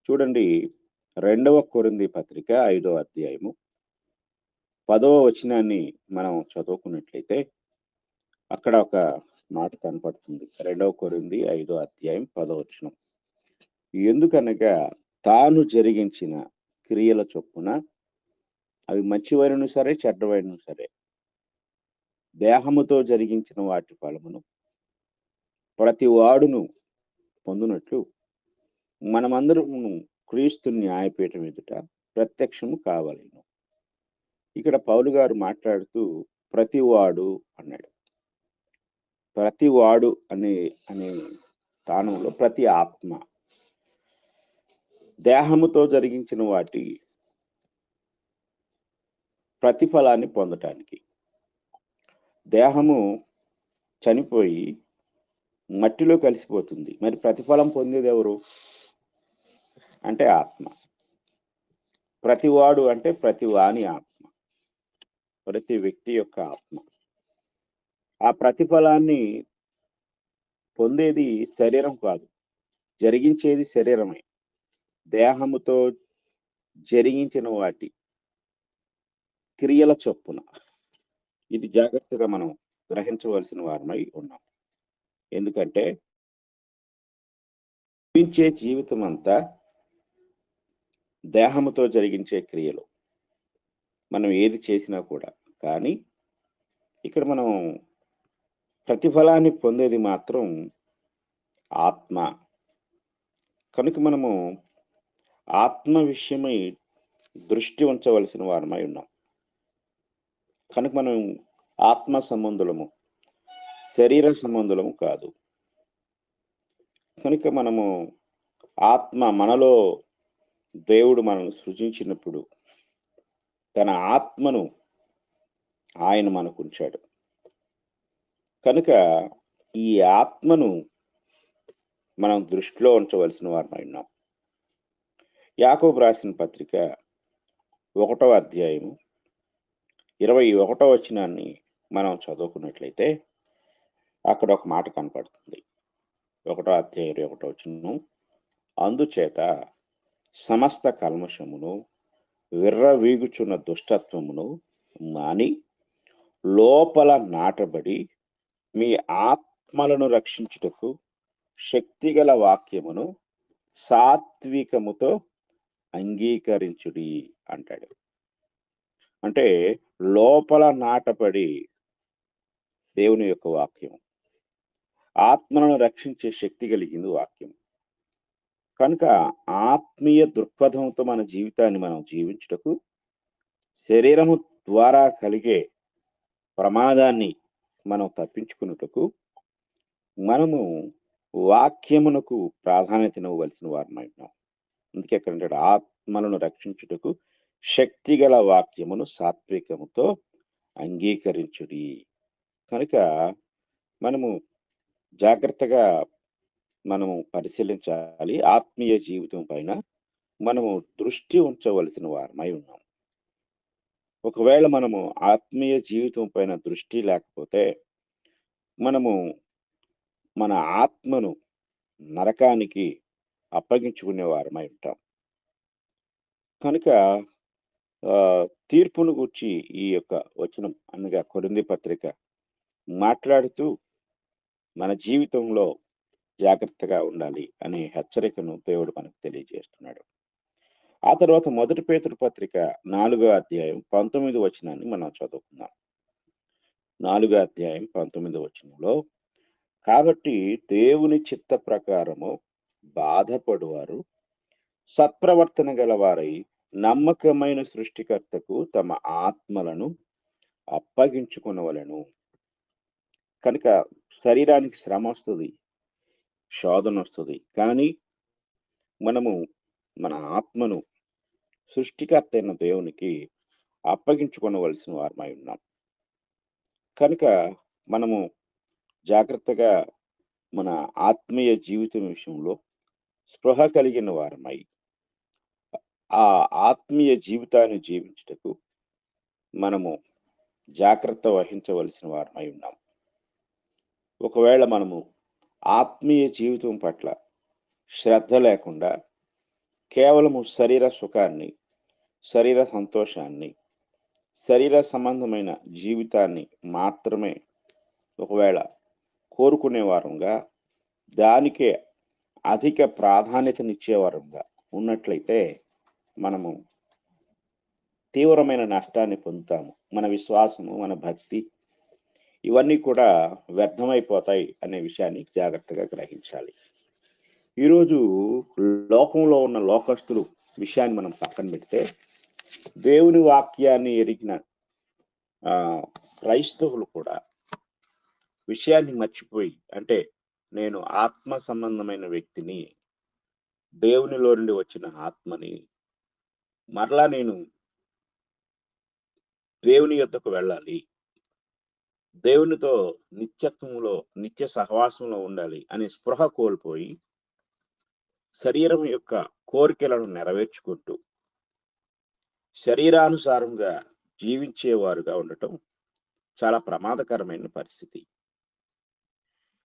చూడండి, 2వ కొరింథీ పత్రిక 5వ అధ్యాయము 10వ వచనాన్ని మనం చదువుకున్నట్లయితే అక్కడ ఒక మాట కనపడుతుంది. 2వ కొరింథీ 5వ అధ్యాయం 10వ వచనం. ఎందుకనగా తాను జరిగించిన క్రియల చొప్పున అవి మంచివైనను సరే, చెడ్డవైనను సరే, దేహముతో జరిగించిన వాటి ఫలమును ప్రతి వాడును పొందునట్లు మనమందరమును క్రీస్తు న్యాయపీఠం ఎదుట ప్రత్యక్షము కావలెను. ఇక్కడ పౌలు గారు మాట్లాడుతూ ప్రతివాడు అన్నాడు. ప్రతివాడు అనే అనే స్థానంలో ప్రతి ఆత్మ దేహముతో జరిగించిన వాటి ప్రతిఫలాన్ని పొందటానికి. దేహము చనిపోయి మట్టిలో కలిసిపోతుంది. మరి ప్రతిఫలం పొందేది ఎవరు అంటే ఆత్మ. ప్రతివాడు అంటే ప్రతి వాని ఆత్మ, ప్రతి వ్యక్తి యొక్క ఆత్మ. ఆ ప్రతిఫలాన్ని పొందేది శరీరం కాదు, జరిగించేది శరీరమే. దేహముతో జరిగించిన వాటి క్రియల చొప్పున. ఇది జాగ్రత్తగా మనం గ్రహించవలసిన వారమై ఉన్నాం. ఎందుకంటే జీవించే జీవితం అంతా దేహముతో జరిగించే క్రియలు, మనం ఏది చేసినా కూడా. కానీ ఇక్కడ మనం ప్రతిఫలాన్ని పొందేది మాత్రం ఆత్మ. కనుక మనము ఆత్మ విషయమై దృష్టి ఉంచవలసిన వారమై ఉన్నాం. కనుక మనం ఆత్మ సంబంధులము, శరీర సంబంధులము కాదు. కనుక మనము ఆత్మ, మనలో దేవుడు మనల్ని సృజించినప్పుడు తన ఆత్మను ఆయన మనకు ఉంచాడు. కనుక ఈ ఆత్మను మనం దృష్టిలో ఉంచవలసిన వారమై ఉన్నాం. యాకోబు రాసిన పత్రిక 1వ అధ్యాయము 21వ వచనాన్ని మనం చదువుకున్నట్లయితే అక్కడ ఒక మాట కనపడుతుంది. 1వ అధ్యాయం 21వ వచనం. అందుచేత సమస్త కల్మషమును, విర్రవీగుచున్న దుష్టత్వమును మాని లోపల నాటబడి మీ ఆత్మలను రక్షించుటకు శక్తిగల వాక్యమును సాత్వికముతో అంగీకరించుడి అంటాడు. అంటే లోపల నాటబడి దేవుని యొక్క వాక్యం, ఆత్మలను రక్షించే శక్తి కలిగింది వాక్యం. కనుక ఆత్మీయ దృక్పథంతో మన జీవితాన్ని మనం జీవించుటకు, శరీరము ద్వారా కలిగే ప్రమాదాన్ని మనం తప్పించుకున్నటకు మనము వాక్యమునకు ప్రాధాన్యతనివ్వవలసిన వారమై ఉన్నాం. అందుకే ఎక్కడ ఆత్మలను రక్షించుటకు శక్తిగల వాక్యమును సాత్వికముతో అంగీకరించుడి. కనుక మనము జాగ్రత్తగా మనము పరిశీలించాలి. ఆత్మీయ జీవితం పైన మనము దృష్టి ఉంచవలసిన వారమై ఉన్నాం. ఒకవేళ మనము ఆత్మీయ జీవితం పైన దృష్టి లేకపోతే మనము మన ఆత్మను నరకానికి అప్పగించుకునే వారమై ఉంటాం. కనుక తీర్పును గూర్చి ఈ యొక్క వచనం అనగా కొరింథీ పత్రిక మాట్లాడుతూ మన జీవితంలో జాగ్రత్తగా ఉండాలి అనే హెచ్చరికను దేవుడు మనకు తెలియజేస్తున్నాడు. ఆ తర్వాత 1 పేతురు పత్రిక 4వ అధ్యాయం 19వ వచనాన్ని మనం చదువుకుందాం. 4వ అధ్యాయం 19వ వచనంలో, కాబట్టి దేవుని చిత్త ప్రకారము బాధపడువారు సత్ప్రవర్తన గలవారై నమ్మకమైన సృష్టికర్తకు తమ ఆత్మలను అప్పగించుకొనవలెను. కనుక శరీరానికి శ్రమ వస్తుంది, శోధన వస్తుంది. కానీ మనము మన ఆత్మను సృష్టికర్త అయిన దేవునికి అప్పగించుకొనవలసిన వారమై ఉన్నాం. కనుక మనము జాగ్రత్తగా మన ఆత్మీయ జీవితం విషయంలో స్పృహ కలిగిన వారమై ఆ ఆత్మీయ జీవితాన్ని జీవించుటకు మనము జాగ్రత్త వహించవలసిన వారమై ఉన్నాం. ఒకవేళ మనము ఆత్మీయ జీవితం పట్ల శ్రద్ధ లేకుండా కేవలము శరీర సుఖాన్ని, శరీర సంతోషాన్ని, శరీర సంబంధమైన జీవితాన్ని మాత్రమే ఒకవేళ కోరుకునేవారంగా, దానికే అధిక ప్రాధాన్యతనిచ్చేవారంగా ఉన్నట్లయితే మనము తీవ్రమైన నష్టాన్ని పొందుతాము. మన విశ్వాసము, మన భక్తి ఇవన్నీ కూడా వ్యర్థమైపోతాయి అనే విషయాన్ని జాగ్రత్తగా గ్రహించాలి. ఈరోజు లోకంలో ఉన్న లోకస్తులు విషయాన్ని మనం పక్కన పెడితే, దేవుని వాక్యాన్ని ఎరిగిన క్రైస్తవులు కూడా విషయాన్ని మర్చిపోయి, అంటే నేను ఆత్మ సంబంధమైన వ్యక్తిని, దేవునిలో నుండి వచ్చిన ఆత్మని, మరలా నేను దేవుని యొద్దకు వెళ్ళాలి, దేవునితో నిత్యత్వంలో, నిత్య సహవాసంలో ఉండాలి అనే స్పృహ కోల్పోయి, శరీరం యొక్క కోరికలను నెరవేర్చుకుంటూ, శరీరానుసారంగా జీవించేవారుగా ఉండటం చాలా ప్రమాదకరమైన పరిస్థితి.